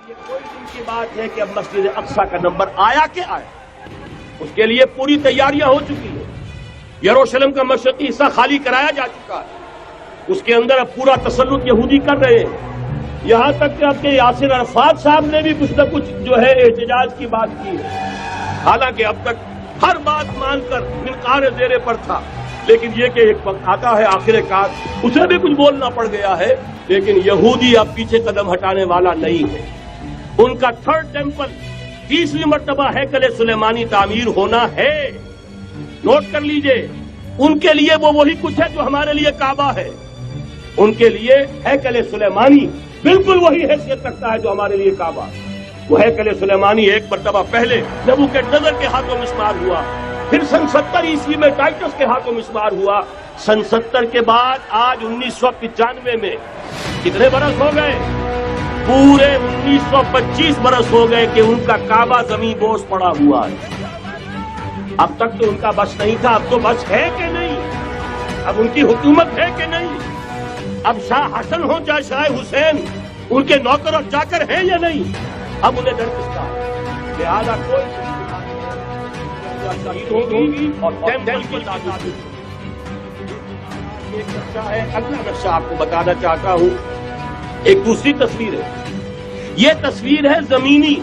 یہ کوئی دن کی بات ہے کہ اب مسجد اقصی کا نمبر آیا کہ آیا، اس کے لیے پوری تیاریاں ہو چکی ہیں۔ یروشلم کا مشرقی حصہ خالی کرایا جا چکا ہے، اس کے اندر اب پورا تسلط یہودی کر رہے ہیں۔ یہاں تک کہ اب کے یاسر عرفات صاحب نے بھی کچھ نہ کچھ جو ہے احتجاج کی بات کی ہے، حالانکہ اب تک ہر بات مان کر منقار زیر پر تھا، لیکن یہ کہ ایک وقت آتا ہے آخر کار اسے بھی کچھ بولنا پڑ گیا ہے۔ لیکن یہودی اب پیچھے قدم ہٹانے والا نہیں ہے۔ ان کا تھرڈ ٹیمپل 30ویں مرتبہ ہیکل سلیمانی تعمیر ہونا ہے۔ نوٹ کر لیجئے، ان کے لیے وہ وہی کچھ ہے جو ہمارے لیے کعبہ ہے۔ ان کے لیے ہیکل سلیمانی بالکل وہی حیثیت رکھتا ہے جو ہمارے لیے کعبہ۔ وہ ہیکل سلیمانی ایک مرتبہ پہلے نبوکدنضر کے ہاتھوں مسمار ہوا، پھر سن 70 عیسوی میں ٹائٹس کے ہاتھوں مسمار ہوا۔ سن 70 کے بعد آج 1995 میں کتنے برس ہو گئے؟ پورے 1925 برس ہو گئے کہ ان کا کعبہ زمین بوس پڑا ہوا ہے۔ اب تک تو ان کا بس نہیں تھا، اب تو بس ہے کہ نہیں؟ اب ان کی حکومت ہے کہ نہیں؟ اب شاہ حسن ہو چاہے شاہ حسین، ان کے نوکر اور چاکر ہیں یا نہیں؟ اب انہیں ڈر کس کا ہے؟ لہٰذا کوئی شہید ہوگی اور ٹیمپل کی تعمیر۔ ایک نقشہ ہے، اگلا نقشہ آپ کو بتانا چاہتا ہوں، ایک دوسری تصویر ہے۔ یہ تصویر ہے زمینی،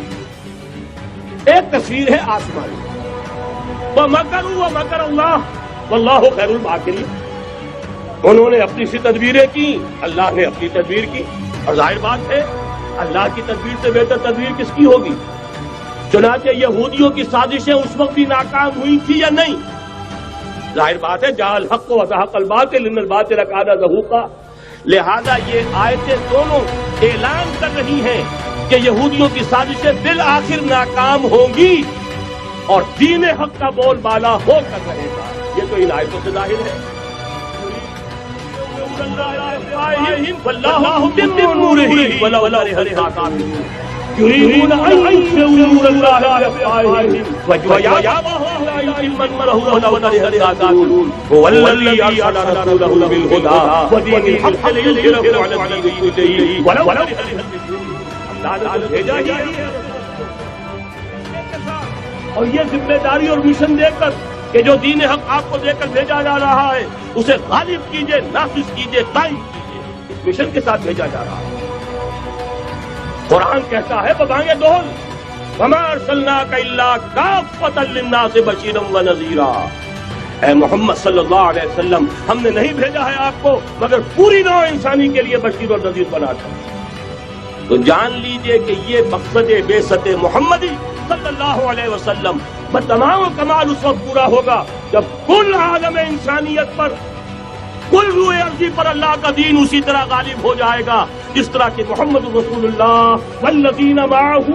ایک تصویر ہے آسمانی۔ وَمَكَرُوا وَمَكَرَ اللَّهُ وَاللَّهُ خَيْرُ الْمَاكِرِينَ۔ انہوں نے اپنی سی تدبیریں کی، اللہ نے اپنی تدبیر کی، اور ظاہر بات ہے اللہ کی تدبیر سے بہتر تدبیر کس کی ہوگی؟ چنانچہ یہودیوں کی سازشیں اس وقت بھی ناکام ہوئی تھی یا نہیں؟ ظاہر بات ہے جاء الحق وزهق الباطل ان الباطل کان زہوقا۔ لہذا یہ آیتیں دونوں اعلان کر رہی ہیں کہ یہودیوں کی سازشیں بالآخر ناکام ہوں گی اور دین حق کا بول بالا ہو کر رہے گا۔ یہ تو ان آیتوں سے ظاہر ہے۔ واللہ متم نورہ ولو کرہ الکافرون۔ يريدون أن يطفئوا نور الله بأفواههم ويأبى الله إلا من أمره ولو كره الكافرون هو الذي أرسل رسوله بالهدى ودين الحق ليظهره على الدين كله ولو كره المشركون۔ اللہ نے بھیجا ہی ہے، اور یہ ذمہ داری اور مشن دے کر کہ جو دین حق آپ کو دے کر بھیجا جا رہا ہے اسے غالب کیجئے، نافذ کیجئے، قائم کیجئے، اس مشن کے ساتھ بھیجا جا رہا ہے۔ قرآن کہتا ہے ببانگ دول وما ارسلناک الا کافۃ للناس بشیرا ونذیرا۔ اے محمد صلی اللہ علیہ وسلم، ہم نے نہیں بھیجا ہے آپ کو مگر پوری نوع انسانی کے لیے بشیر اور نذیر بنا کر۔ تو جان لیجئے کہ یہ مقصد بعثت محمدی صلی اللہ علیہ وسلم بتمام کمال اس وقت پورا ہوگا جب کل عالم انسانیت پر، کل روئے ارضی پر اللہ کا دین اسی طرح غالب ہو جائے گا جس طرح کہ محمد رسول اللہ والذین معہ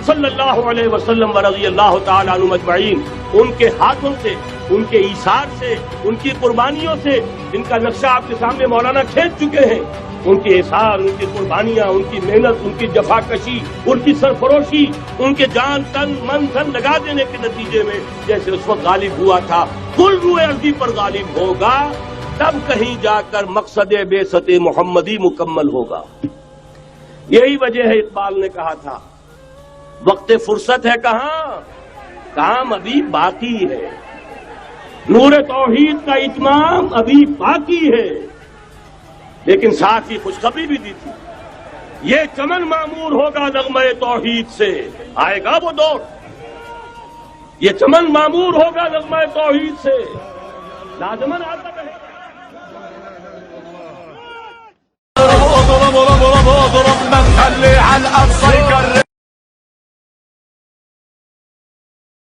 صلی اللہ علیہ وسلم ورضی اللہ تعالی عنہم اجمعین، ان کے ہاتھوں سے، ان کے ایثار سے، ان کی قربانیوں سے، جن کا نقشہ آپ کے سامنے مولانا کھینچ چکے ہیں، ان کے ایثار، ان کی قربانیاں، ان کی محنت، ان کی جفا کشی، ان کی سرفروشی، ان کے جان تن من دھن لگا دینے کے نتیجے میں جیسے اس وقت غالب ہوا تھا کل روئے ارضی پر غالب ہوگا، تب کہیں جا کر مقصد بعثت محمدی مکمل ہوگا۔ یہی وجہ ہے اقبال نے کہا تھا وقت فرصت ہے کہاں، کام ابھی باقی ہے، نور توحید کا اتمام ابھی باقی ہے۔ لیکن ساتھ ہی خوشخبری بھی دی تھی، یہ چمن معمور ہوگا نغمہ توحید سے، آئے گا وہ دور، یہ چمن معمور ہوگا نغمہ توحید سے، لازمن آتا